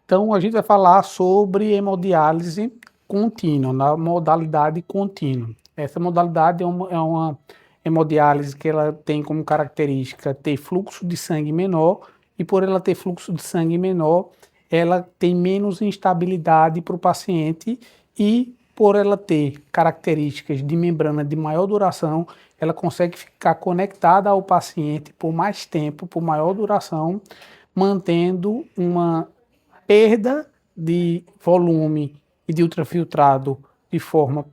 Então, a gente vai falar sobre hemodiálise contínua, na modalidade contínua. Essa modalidade é uma hemodiálise que ela tem como característica ter fluxo de sangue menor, e por ela ter fluxo de sangue menor, ela tem menos instabilidade para o paciente, e por ela ter características de membrana de maior duração, ela consegue ficar conectada ao paciente por mais tempo, por maior duração, mantendo uma perda de volume e de ultrafiltrado de forma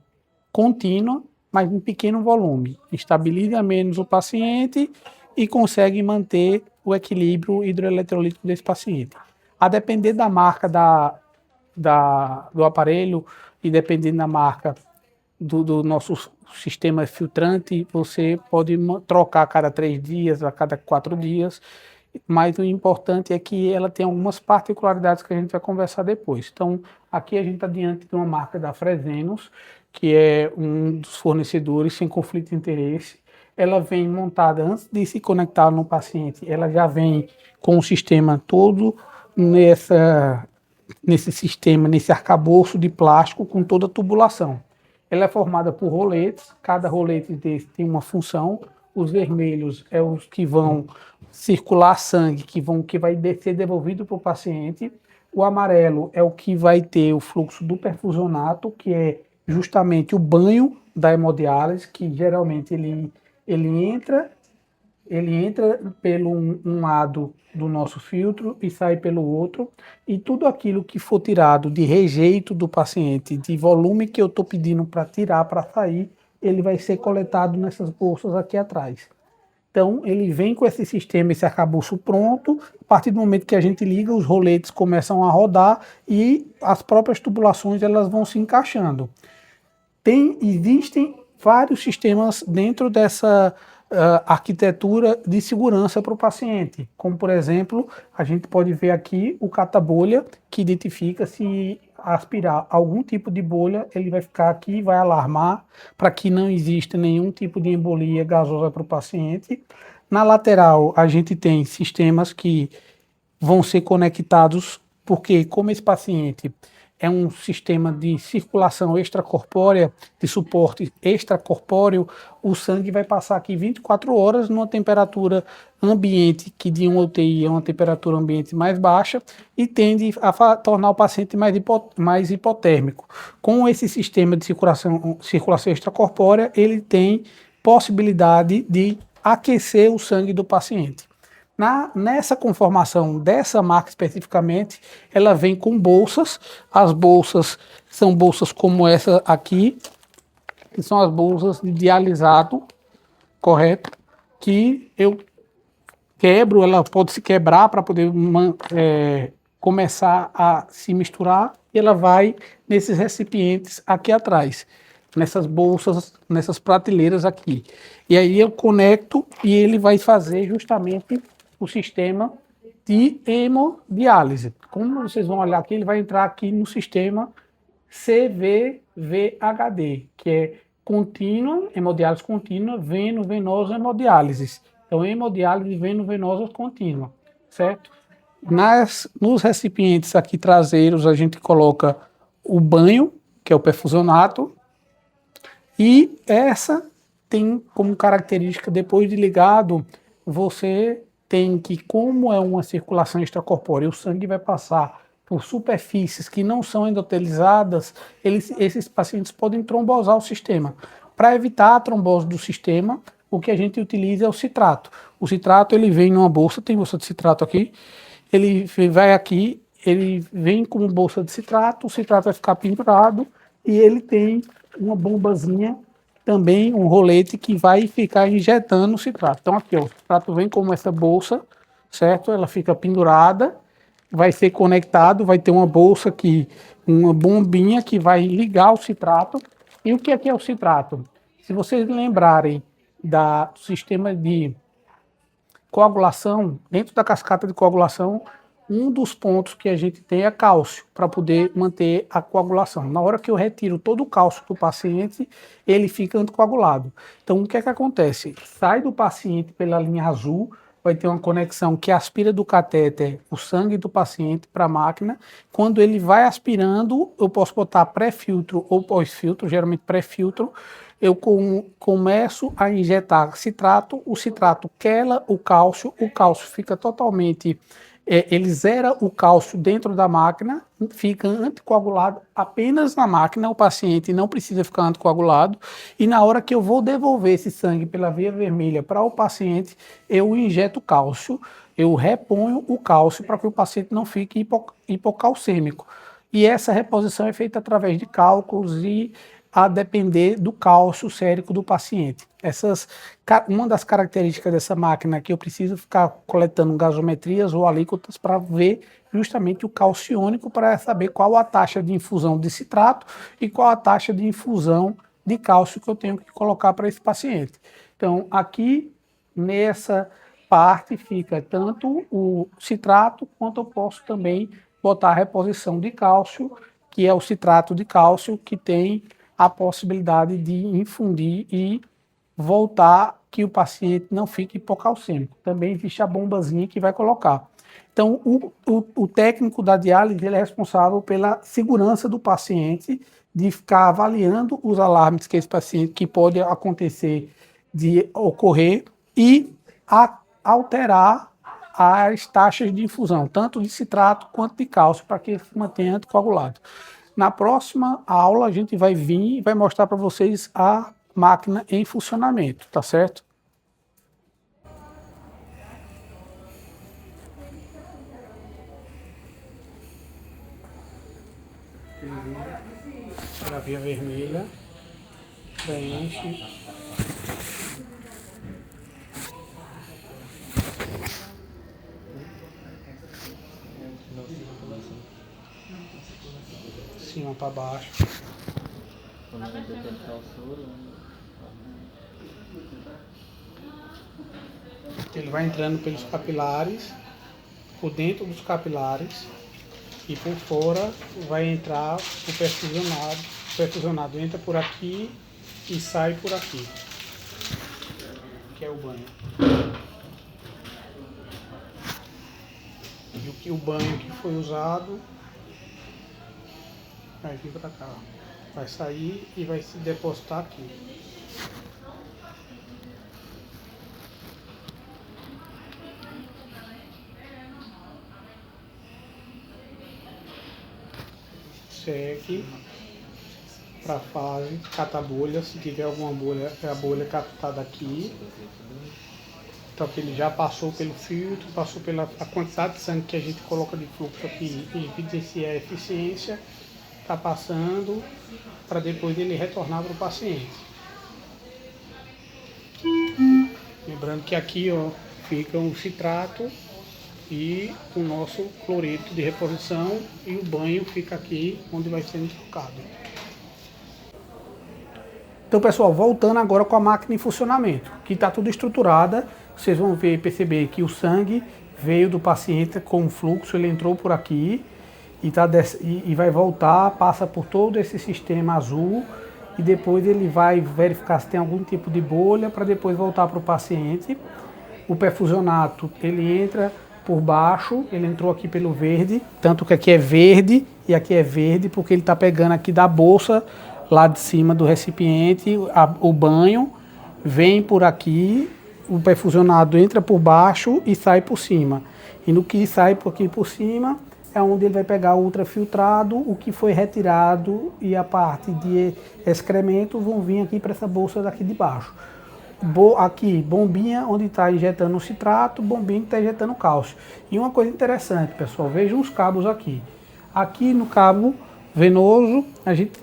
contínua, mas em pequeno volume. Estabiliza menos o paciente e consegue manter o equilíbrio hidroeletrolítico desse paciente. A depender da marca do aparelho e dependendo da marca do nosso sistema filtrante, você pode trocar a cada 3 dias, a cada 4 dias, mas o importante é que ela tem algumas particularidades que a gente vai conversar depois. Então, aqui a gente está diante de uma marca da Fresenius, que é um dos fornecedores sem conflito de interesse. Ela vem montada antes de se conectar no paciente, ela já vem com o sistema todo nesse sistema, nesse arcabouço de plástico com toda a tubulação. Ela é formada por roletes, cada rolete desse tem uma função. Os vermelhos é os que vão circular sangue, que vai ser devolvido para o paciente. O amarelo é o que vai ter o fluxo do perfusionato, que é justamente o banho da hemodiálise, que geralmente ele entra pelo um lado do nosso filtro e sai pelo outro, e tudo aquilo que for tirado de rejeito do paciente, de volume que eu estou pedindo para tirar, para sair, ele vai ser coletado nessas bolsas aqui atrás. Então, ele vem com esse sistema, esse arcabouço pronto. A partir do momento que a gente liga, os roletes começam a rodar e as próprias tubulações elas vão se encaixando. Existem vários sistemas dentro dessa arquitetura de segurança para o paciente, como por exemplo, a gente pode ver aqui o cata-bolha, que identifica se aspirar algum tipo de bolha, ele vai ficar aqui e vai alarmar para que não exista nenhum tipo de embolia gasosa para o paciente. Na lateral, a gente tem sistemas que vão ser conectados, porque como esse paciente é um sistema de circulação extracorpórea, de suporte extracorpóreo, o sangue vai passar aqui 24 horas numa temperatura ambiente, que de uma UTI é uma temperatura ambiente mais baixa, e tende a tornar o paciente mais hipotérmico. Com esse sistema de circulação extracorpórea, ele tem possibilidade de aquecer o sangue do paciente. Nessa conformação dessa marca especificamente, ela vem com bolsas. As bolsas são bolsas como essa aqui, que são as bolsas de dialisado, correto? Que eu quebro, ela pode se quebrar para poder começar a se misturar, e ela vai nesses recipientes aqui atrás, nessas bolsas, nessas prateleiras aqui. E aí eu conecto e ele vai fazer justamente o sistema de hemodiálise. Como vocês vão olhar aqui, ele vai entrar aqui no sistema CVVHD, que é contínua, hemodiálise contínua, veno-venosa hemodiálise. Então, hemodiálise veno-venosa contínua, certo? Nos recipientes aqui traseiros, a gente coloca o banho, que é o perfusionato, e essa tem como característica, depois de ligado, você tem que, como é uma circulação extracorpórea, o sangue vai passar por superfícies que não são endotelizadas, esses pacientes podem trombosar o sistema. Para evitar a trombose do sistema, o que a gente utiliza é o citrato. O citrato ele vem numa bolsa, tem bolsa de citrato aqui, ele vai aqui, ele vem com bolsa de citrato, o citrato vai ficar pendurado e ele tem uma bombazinha, também um rolete que vai ficar injetando o citrato. Então aqui, ó, o citrato vem como essa bolsa, certo? Ela fica pendurada, vai ser conectado, vai ter uma bolsa aqui, uma bombinha que vai ligar o citrato. E o que é o citrato? Se vocês lembrarem do sistema de coagulação, dentro da cascata de coagulação, um dos pontos que a gente tem é cálcio, para poder manter a coagulação. Na hora que eu retiro todo o cálcio do paciente, ele fica anticoagulado. Então, o que é que acontece? Sai do paciente pela linha azul, vai ter uma conexão que aspira do catéter o sangue do paciente para a máquina. Quando ele vai aspirando, eu posso botar pré-filtro ou pós-filtro, geralmente pré-filtro, eu começo a injetar citrato, o citrato quela o cálcio fica totalmente, ele zera o cálcio dentro da máquina, fica anticoagulado apenas na máquina, o paciente não precisa ficar anticoagulado, e na hora que eu vou devolver esse sangue pela via vermelha para o paciente, eu injeto cálcio, eu reponho o cálcio para que o paciente não fique hipocalcêmico. E essa reposição é feita através de cálculos e a depender do cálcio sérico do paciente. Uma das características dessa máquina é que eu preciso ficar coletando gasometrias ou alíquotas para ver justamente o cálcio iônico, para saber qual a taxa de infusão de citrato e qual a taxa de infusão de cálcio que eu tenho que colocar para esse paciente. Então, aqui nessa parte fica tanto o citrato, quanto eu posso também botar a reposição de cálcio, que é o citrato de cálcio, que tem a possibilidade de infundir e voltar que o paciente não fique hipocalcêmico. Também existe a bombazinha que vai colocar. Então, o técnico da diálise ele é responsável pela segurança do paciente, de ficar avaliando os alarmes que esse paciente, que pode acontecer de ocorrer, e alterar as taxas de infusão, tanto de citrato quanto de cálcio, para que ele se mantenha anticoagulado. Na próxima aula a gente vai vir e vai mostrar para vocês a máquina em funcionamento, tá certo? A via vermelha preenche. Cima para baixo. Ele vai entrando pelos capilares, por dentro dos capilares, e por fora vai entrar o perfusionado. O perfusionado entra por aqui e sai por aqui, que é o banho. E o banho que foi usado vai vir para cá, vai sair e vai se depositar aqui. Segue para a fase, cata a bolha, se tiver alguma bolha, é a bolha captada aqui. Então que ele já passou pelo filtro, passou pela a quantidade de sangue que a gente coloca de fluxo aqui e evidencia a eficiência, está passando para depois ele retornar para o paciente. Lembrando que aqui ó, fica o citrato e o nosso cloreto de reposição, e o banho fica aqui onde vai sendo trocado. Então pessoal, voltando agora com a máquina em funcionamento, que está tudo estruturada, vocês vão ver, perceber que o sangue veio do paciente com fluxo, ele entrou por aqui e vai voltar, passa por todo esse sistema azul, e depois ele vai verificar se tem algum tipo de bolha para depois voltar para o paciente. O perfusionato, ele entra por baixo, ele entrou aqui pelo verde, tanto que aqui é verde e aqui é verde, porque ele está pegando aqui da bolsa lá de cima do recipiente, o banho vem por aqui, o perfusionado entra por baixo e sai por cima. E no que sai por aqui por cima é onde ele vai pegar o ultrafiltrado, o que foi retirado, e a parte de excremento vão vir aqui para essa bolsa daqui de baixo. Aqui, bombinha onde está injetando o citrato, bombinha que está injetando o cálcio. E uma coisa interessante, pessoal, vejam os cabos aqui. Aqui no cabo venoso,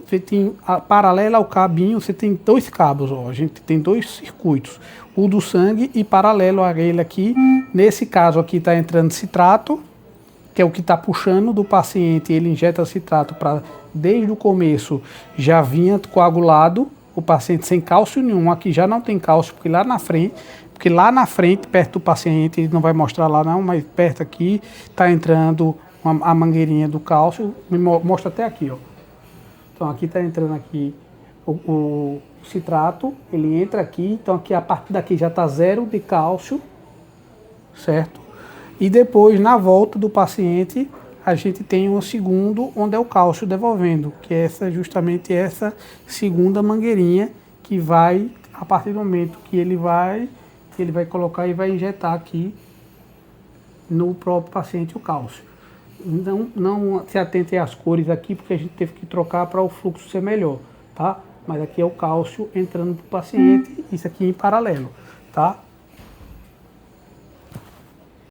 você tem paralelo ao cabinho, você tem dois cabos, ó, a gente tem dois circuitos, o do sangue e paralelo a ele aqui. Nesse caso aqui está entrando citrato, que é o que está puxando do paciente, ele injeta citrato para, desde o começo, já vinha coagulado, o paciente sem cálcio nenhum. Aqui já não tem cálcio, porque lá na frente, perto do paciente, ele não vai mostrar lá não, mas perto aqui, está entrando a mangueirinha do cálcio, mostra até aqui, ó. Então aqui está entrando aqui o citrato, ele entra aqui, então aqui a partir daqui já está zero de cálcio, certo? E depois, na volta do paciente, a gente tem um segundo, onde é o cálcio devolvendo, que é justamente essa segunda mangueirinha que vai, a partir do momento que ele vai colocar e vai injetar aqui no próprio paciente o cálcio. Não se atente às cores aqui, porque a gente teve que trocar para o fluxo ser melhor, tá? Mas aqui é o cálcio entrando para o paciente, isso aqui em paralelo, tá?